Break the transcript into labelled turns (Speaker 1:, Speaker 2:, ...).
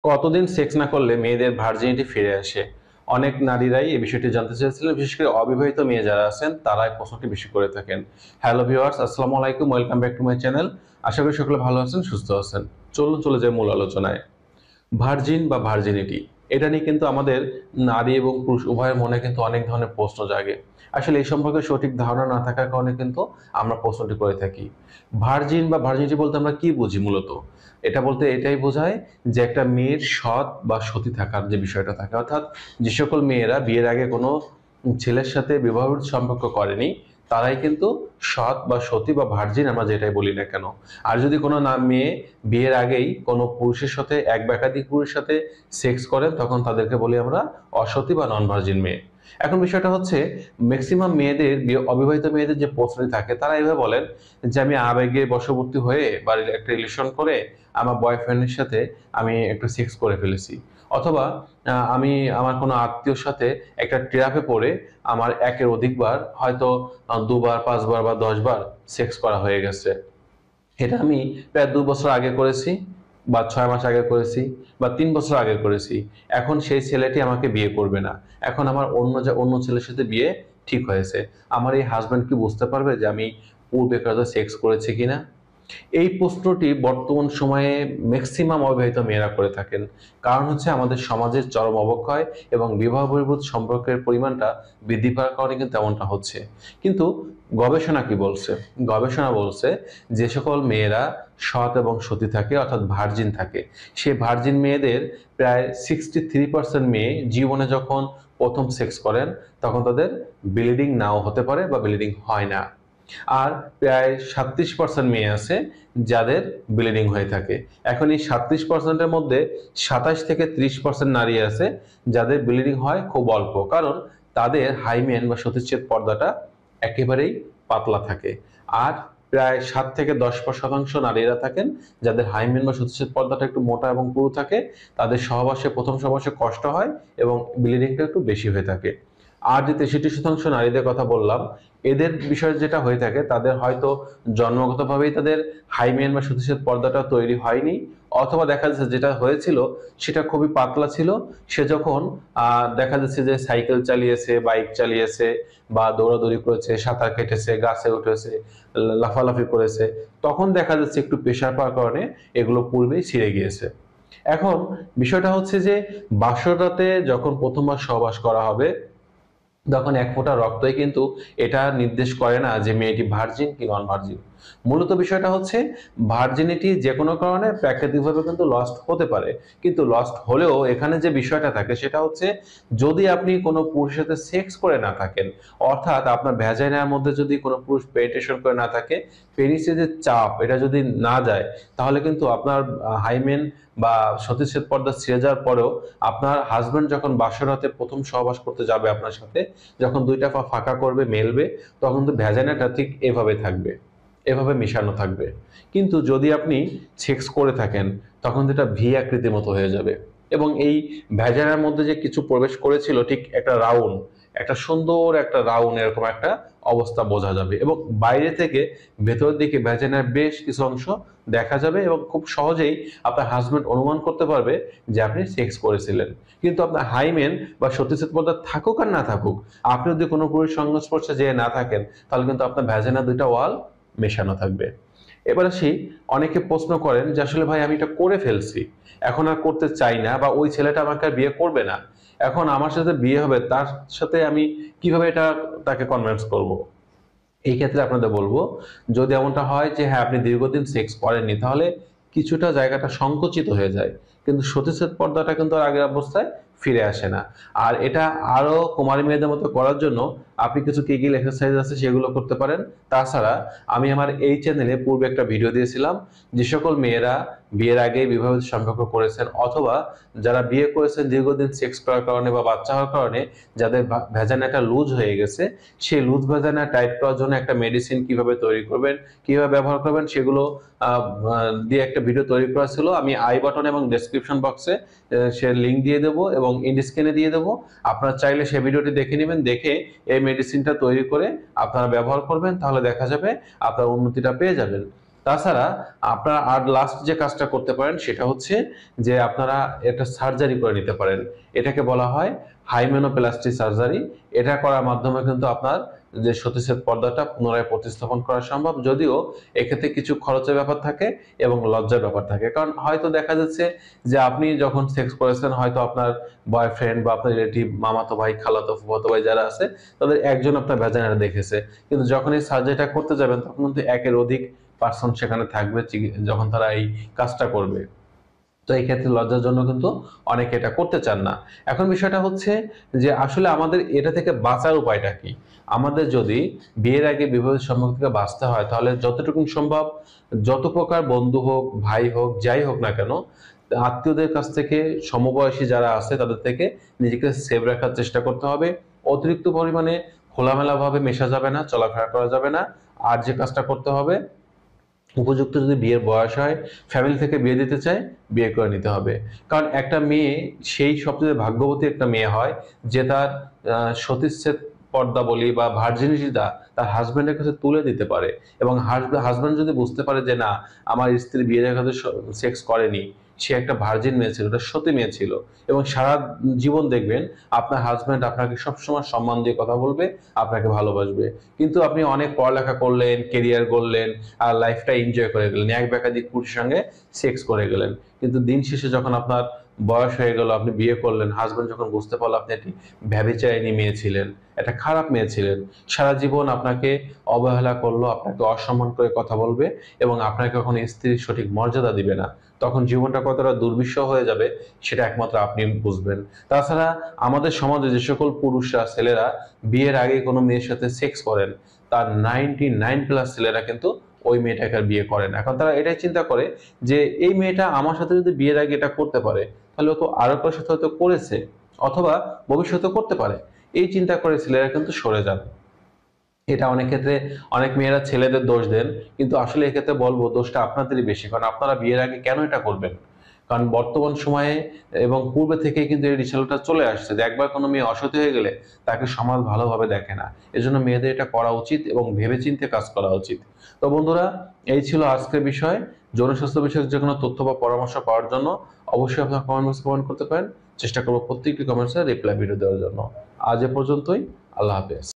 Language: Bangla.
Speaker 1: কতদিন সেক্স না করলে মেয়েদের ভার্জিনিটি ফিরে আসে? অনেক নারীরাই এই বিষয়টি জানতে চেয়েছিলেন। বিশেষ করে অবিবাহিত মেয়ে যারা আছেন তারা এই প্রশ্নটি বেশি করে থাকেন। হ্যালো ভিউয়ার্স, আসসালামু আলাইকুম। Welcome back to my channel. আশা করি সকলে ভালো আছেন, সুস্থ আছেন। চলুন চলে যাই মূল আলোচনায়। ভার্জিন বা ভার্জিনিটি, এটা নিয়ে কিন্তু আমাদের নারী এবং পুরুষ উভয়ের মনে কিন্তু অনেক ধরনের প্রশ্ন জাগে। আসলে এই সম্পর্কে সঠিক ধারণা না থাকার কারণে কিন্তু আমরা প্রশ্নটি করে থাকি। ভার্জিন বা ভার্জিনিটি বলতে আমরা কি বুঝি মূলত? এটা বলতে এটাই বোঝায় যে একটা মেয়ের সৎ বা সতী থাকার যে বিষয়টা থাকে, অর্থাৎ যে সকল মেয়েরা বিয়ের আগে কোনো ছেলের সাথে বিবাহ সম্পর্ক করেনি তারাই কিন্তু সৎ বা সতী বা ভার্জিন আমরা যেটাই বলি না কেন। আর যদি কোনো মেয়ে বিয়ের আগেই কোনো পুরুষের সাথে এক বা একাধিক পুরুষের সাথে সেক্স করেন তখন তাদেরকে বলি আমরা অসতী বা নন ভার্জিন মেয়ে। এখন বিষয়টা হচ্ছে, ম্যাক্সিমাম মেয়েদের অবিবাহিত মেয়েদের যে প্রশ্নটি থাকে তারা এভাবে বলেন যে আমি আবেগে বশবর্তী হয়ে বা একটা রিলেশন করে আমার বয়ফ্রেন্ডের সাথে আমি একটু সেক্স করে ফেলেছি, অথবা আমি আমার কোনো আত্মীয়র সাথে একটা ট্র্যাপে পড়ে আমার একের অধিকবার, হয়তো দুবার, পাঁচবার বা 10বার সেক্স করা হয়ে গেছে। এটা আমি প্রায় 2 বছর আগে করেছি, বা 6 মাস আগে করেছি, বা 3 বছর আগে করেছি। এখন সেই ছেলেটি আমাকে বিয়ে করবে না। এখন আমার অন্য ছেলের সাথে বিয়ে ঠিক হয়েছে। আমার এই হাজবেন্ড কি বুঝতে পারবে যে আমি পূর্বে কারো সেক্স করেছি কিনা? এই প্রশ্নটি বর্তমান সময়ে ম্যাক্সিমাম অবিবাহিত মেয়েরা করে থাকেন। কারণ হচ্ছে আমাদের সমাজের চরম অবক্ষয় এবং বিবাহ বহির্ভূত সম্পর্কের পরিমাণটা বৃদ্ধি পাওয়ার কারণে কিন্তু এমনটা হচ্ছে। কিন্তু গবেষণা কি বলছে? গবেষণা বলছে যে সকল মেয়েরা সৎ এবং সতী থাকে, অর্থাৎ ভার্জিন থাকে, সেই ভার্জিন মেয়েদের প্রায় 63% মেয়ে জীবনে যখন প্রথম সেক্স করেন তখন তাদের ব্লিডিং নাও হতে পারে বা ব্লিডিং হয় না। আর প্রায় 37% মেয়ে আছে যাদের ব্লিডিং হয়ে থাকে। এখন এই 37%-এর মধ্যে 27 থেকে 30% নারী আছে যাদের ব্লিডিং হয় খুব অল্প, কারণ তাদের হাইমেন বা সতীচ্ছেদ পর্দাটা একেবারেই পাতলা থাকে। আর প্রায় 7 থেকে 10% নারীরা থাকেন যাদের হাইমেন বা সতীচ্ছেদ পর্দাটা একটু মোটা এবং পুরু থাকে। তাদের সহবাসে, প্রথম সহবাসে কষ্ট হয় এবং ব্লিডিংটা একটু বেশি হয়ে থাকে। আর যে 63% নারীদের কথা বললাম, এদের বিষয় যেটা হয়ে থাকে, তাদের হয়তো জন্মগতভাবেই তাদের হাইমেন বা সতীশের পর্দাটা তৈরি হয়নি, অথবা দেখা যাচ্ছে যেটা হয়েছিল সেটা খুবই পাতলা ছিল। সে যখন দেখা যাচ্ছে যে সাইকেল চালিয়েছে, বাইক চালিয়েছে, বা দৌড়াদৌড়ি করেছে, সাঁতার কেটেছে, গাছে উঠেছে, লাফালাফি করেছে, তখন দেখা যাচ্ছে একটু প্রেশার পাওয়ার কারণে এগুলো পূর্বেই ছিঁড়ে গিয়েছে। এখন বিষয়টা হচ্ছে যে বাসর রাতে যখন প্রথমবার সহবাস করা হবে তখন এক ফোঁটা রক্তই কিন্তু এটা নির্দেশ করে না যে মেয়েটি ভার্জিন কি নন ভার্জিন। মূলত বিষয়টা হচ্ছে, ভার্জিনিটি যে কোনো কারণে প্রাকৃতিকভাবে কিন্তু লস্ট হতে পারে, কিন্তু লস্ট হলেও এখানে যে বিষয়টা থাকে সেটা হচ্ছে, যদি আপনি কোনো পুরুষের সাথে সেক্স করে না থাকেন, অর্থাৎ আপনার ভ্যাজাইনার মধ্যে যদি কোনো পুরুষ পেনিট্রেশন করে না থাকে, পেনিসে যে চাপ এটা যদি না যায়, তাহলে কিন্তু আপনার হাইমেন বা সতীচ্ছেদ পর্দা ছিঁড়ে যাওয়ার পরেও আপনার হাজবেন্ড যখন বাসরাতে প্রথম সহবাস করতে যাবে আপনার সাথে, যখন দুইটা পা ফাঁকা করবে, মেলবে, তখন কিন্তু ভ্যাজাইনাটা ঠিক এভাবে থাকবে, এভাবে মিশানো থাকবে। কিন্তু যদি আপনি সেক্স করে থাকেন তখন যেটা ভি আকৃতির মতো হয়ে যাবে, এবং এই ভ্যাজাইনার মধ্যে যে কিছু প্রবেশ করেছিল ঠিক একটা রাউন্ড, একটা সুন্দর একটা রাউন্ড এরকম একটা অবস্থা বোঝা যাবে, এবং বাইরে থেকে ভেতরের দিকে ভ্যাজাইনার বেশ কিছু অংশ দেখা যাবে, এবং খুব সহজেই আপনার হাজবেন্ড অনুমান করতে পারবে যে আপনি সেক্স করেছিলেন। কিন্তু আপনার হাইমেন বা সতীচ্ছেদ পর্দা থাকুক আর না থাকুক, আপনি যদি কোনো পুরুষ সংস্পর্শে যেয়ে না থাকেন, তাহলে কিন্তু আপনার ভ্যাজাইনা দুইটা ওয়াল মেশানো থাকবে। এবার আসি, অনেকে প্রশ্ন করেন যে আসলে ভাই আমি এটা করে ফেলছি, এখন আর করতে চাই না, বা ওই ছেলেটা আমাকে আর বিয়ে করবে না, এখন আমার সাথে বিয়ে হবে, তার সাথে আমি কিভাবে এটা তাকে কনভিন্স করব? এই ক্ষেত্রে আপনাদের বলবো, যদি এমনটা হয় যে হ্যাঁ আপনি দীর্ঘদিন সেক্স করেননি, তাহলে কিছুটা জায়গাটা সংকুচিত হয়ে যায়, কিন্তু সতীচ্ছেদ পর্দাটা কিন্তু আর আগের অবস্থায় ফিরে আসে না। আর এটা আরো কুমারী মেয়েদের মতো করার জন্য আপনি কিছু কেগিল এক্সারসাইজ আছে সেগুলো করতে পারেন। তাছাড়া আমি আমার এই চ্যানেলে পূর্বে একটা ভিডিও দিয়েছিলাম, যে সকল মেয়েরা বিয়ের আগে বিবাহিত সম্পর্ক করেছেন, অথবা যারা বিয়ে করেছেন দীর্ঘদিন সেক্স করার কারণে বা বাচ্চা হওয়ার কারণে যাদের ভ্যাজাইনাটা লুজ হয়ে গেছে, সেই লুজ ভ্যাজাইনা টাইট করার জন্য একটা মেডিসিন কিভাবে তৈরি করবেন, কিভাবে ব্যবহার করবেন, সেগুলো দিয়ে একটা ভিডিও তৈরি করা ছিল। আমি আই বাটন এবং ডেসক্রিপশন বক্সে সে লিঙ্ক দিয়ে দেবো এবং ইন্ড স্ক্রিনে দিয়ে দেবো। আপনারা চাইলে সেই ভিডিওটি দেখে নেবেন, দেখে এই মেডিসিনটা তৈরি করে আপনারা ব্যবহার করবেন, তাহলে দেখা যাবে আপনার উন্নতিটা পেয়ে যাবেন। তাছাড়া আপনারা আর লাস্ট যে কাজটা করতে পারেন সেটা হচ্ছে যে আপনারা একটা সার্জারি করে নিতে পারেন। এটাকে বলা হয় হাইমেনোপ্লাস্টি সার্জারি। এটা করার মাধ্যমে কিন্তু আপনার যে সতীসের পর্দাটা পুনরায় প্রতিস্থাপন করা সম্ভব, যদিও এক্ষেত্রে কিছু খরচের ব্যাপার থাকে এবং লজ্জার ব্যাপার থাকে। কারণ হয়তো দেখা যাচ্ছে যে আপনি যখন সেক্স করেছেন, হয়তো আপনার বয়ফ্রেন্ড বা আপনার রিলেটিভ, মামাতো ভাই, খালাতো ফুফাতো ভাই যারা আছে তাদের একজন আপনার ভ্যাজাইনাটা দেখেছে, কিন্তু যখন এই সার্জারিটা করতে যাবেন তখন কিন্তু একের অধিক পার্সন সেখানে থাকবে যখন তারা এই কাজটা করবে। তো এই ক্ষেত্রে লজ্জার জন্য কিন্তু অনেকে এটা করতে চান না। এখন বিষয়টা হচ্ছে যে আসলে আমাদের এটা থেকে বাঁচার উপায়টা কি? আমাদের যদি বিয়ের আগে বিবাহের সম্পর্ক থেকে বাঁচতে হয়, তাহলে যতটুকু সম্ভব যত প্রকার বন্ধু হোক, ভাই হোক, যাই হোক না কেন, আত্মীয়দের কাছ থেকে, সমবয়সী যারা আছে তাদের থেকে নিজেকে সেভ রাখার চেষ্টা করতে হবে। অতিরিক্ত পরিমাণে খোলামেলাভাবে মেশা যাবে না, চলাফেরা করা যাবে না। আর যে কাজটা করতে হবে, উপযুক্ত যদি বিয়ের বয়স হয়, ফ্যামিলি থেকে বিয়ে দিতে চায়, বিয়ে করে নিতে হবে। কারণ একটা মেয়ে সেই সবচেয়ে ভাগ্যবতী একটা মেয়ে হয় যে তার সতীচ্ছেদ পর্দা বলি বা ভার্জিনিটিটা তার হাজবেন্ডের কাছে তুলে দিতে পারে। এবং হাজবেন্ড যদি বুঝতে পারে যে না, আমার স্ত্রী বিয়ের আগে সেক্স করেনি, সে একটা ভার্জিন মেয়ে ছিল, একটা সতী মেয়ে ছিল, এবং সারা জীবন দেখবেন আপনার হাজবেন্ড আপনাকে সবসময় সম্মান দিয়ে কথা বলবে, আপনাকে ভালোবাসবে। কিন্তু আপনি অনেক পড়ালেখা করলেন, কেরিয়ার গড়লেন, আর লাইফটা এনজয় করে গেলেন, এক বেকাধিক পুরুষের সঙ্গে সেক্স করে গেলেন, কিন্তু দিন শেষে যখন আপনার বয়স হয়ে গেল, আপনি বিয়ে করলেন, হাজবেন্ড যখন বুঝতে পারলো আপনি একটি ব্যভিচারিণী মেয়ে ছিলেন, একটা খারাপ মেয়ে ছিলেন, সারা জীবন আপনাকে অবহেলা করলো, আপনাকে অসম্মান করে কথা বলবে এবং আপনাকে কখনো স্ত্রীর সঠিক মর্যাদা দিবে না, তখন জীবনটা কতটা দুর্বিষহ হয়ে যাবে সেটা একমাত্র আপনি বুঝবেন। তাছাড়া আমাদের সমাজে যে সকল পুরুষরা, ছেলেরা বিয়ের আগে কোনো মেয়ের সাথে সেক্স করেন, তার 99+ ছেলেরা কিন্তু ওই মেয়েটাকে আর বিয়ে করে না। এখন তারা এটাই চিন্তা করে যে এই মেয়েটা আমার সাথে যদি বিয়ের আগে এটা করতে পারে, তাহলে ও তো আরো কারোর সাথে হয়তো করেছে, অথবা ভবিষ্যতে করতে পারে। এই চিন্তা করে ছেলেরা কিন্তু সরে যান। এটা অনেক ক্ষেত্রে অনেক মেয়েরা ছেলেদের দোষ দেন, কিন্তু আসলে এক্ষেত্রে বলবো দোষটা আপনাদেরই বেশি। কারণ আপনারা বিয়ের আগে কেন এটা করবেন? কারণ বর্তমান সময়ে এবং পূর্বে থেকেই কিন্তু এই রিসালটা চলে আসছে যে একবার কোনো মেয়ে অসতী হয়ে গেলে তাকে সমাজ ভালোভাবে দেখে না। এজন্য মেয়েদের এটা করা উচিত এবং ভেবেচিন্তে কাজ করা উচিত। তো বন্ধুরা, এই ছিল আজকের বিষয়। যৌন স্বাস্থ্য বিষয়ক যে কোনো তথ্য বা পরামর্শ পাওয়ার জন্য অবশ্যই আপনার কমেন্ট বক্সে কমেন্ট করতে পারেন। চেষ্টা করবো প্রত্যেকটি কমেন্টসে রিপ্লাই ভিডিও দেওয়ার জন্য। আজ এ পর্যন্তই। আল্লাহ হাফেজ।